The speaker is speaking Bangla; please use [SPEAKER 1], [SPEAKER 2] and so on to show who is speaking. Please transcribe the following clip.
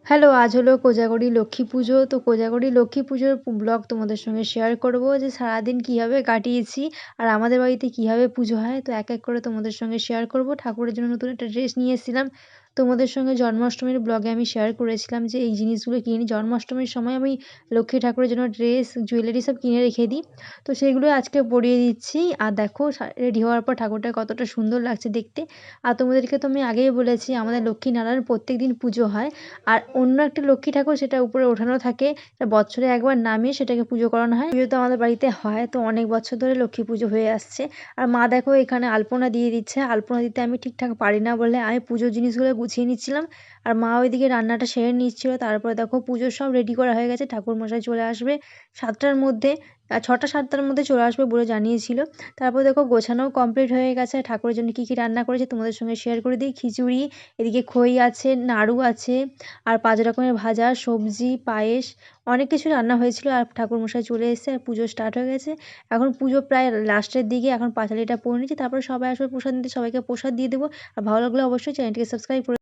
[SPEAKER 1] হ্যালো, আজ হলো কোজাগরী লক্ষ্মী পুজো। তো কোজাগরী লক্ষ্মী পুজোর ব্লগ তোমাদের সঙ্গে শেয়ার করব যে সারাদিন কীভাবে কাটিয়েছি আর আমাদের বাড়িতে কীভাবে পুজো হয়। তো এক এক করে তোমাদের সঙ্গে শেয়ার করব। ঠাকুরের জন্য নতুন একটা ড্রেস নিয়ে এসেছিলাম। তোমাদের সঙ্গে জন্মাষ্টমীর ব্লগে আমি শেয়ার করেছিলাম যে এই জিনিসগুলো কিনে নিই। জন্মাষ্টমীর সময় আমি লক্ষ্মী ঠাকুরের জন্য ড্রেস, জুয়েলারি সব কিনে রেখে দিই। তো সেগুলো আজকে পরিয়ে দিচ্ছি। আর দেখো রেডি হওয়ার পর ঠাকুরটা কতটা সুন্দর লাগছে দেখতে। আর তোমাদেরকে তো আমি আগেই বলেছি আমাদের লক্ষ্মীনারায়ণ প্রত্যেকদিন পুজো হয়। আর অন্য একটা লক্ষ্মী ঠাকুর সেটা উপরে ওঠানো থাকে। এটা বছরে একবার নামিয়ে সেটাকে পুজো করানো হয়। পুজো তো আমাদের বাড়িতে হয়। তো অনেক বছর ধরে লক্ষ্মী পুজো হয়ে আসছে। আর মা দেখো এখানে আলপনা দিয়ে দিচ্ছে। আলপনা দিতে আমি ঠিকঠাক পারি না বলে আমি পুজোর জিনিসগুলো গুছিয়ে নিচ্ছিলাম। আর মা ওইদিকে রান্নাটা সেরে নিচ্ছিল। তারপরে দেখো পুজোর সব রেডি করা হয়ে গেছে। ঠাকুরমশাই চলে আসবে ৭টার মধ্যে। ৬টা ৭টার মধ্যে চলে আসবে বলে জানিয়েছিল। তারপর দেখো গোছানোও কমপ্লিট হয়ে গেছে। ঠাকুরের জন্য কী কী রান্না করেছে তোমাদের সঙ্গে শেয়ার করে দিই। খিচুড়ি, এদিকে খই আছে, নাড়ু আছে, আর ৫ রকমের ভাজা, সবজি, পায়েস, অনেক কিছু রান্না হয়েছিল। আর ঠাকুরমশাই চলে এসেছে আর পুজো স্টার্ট হয়ে গেছে। এখন পুজো প্রায় লাস্টের দিকে। এখন পাঁচালিটা পড়ে নিচ্ছি। তারপরে সবাই আসবে প্রসাদ নিতে। সবাইকে প্রসাদ দিয়ে দেবো। আর ভালো লাগলে অবশ্যই চ্যানেলটিকে সাবস্ক্রাইব করে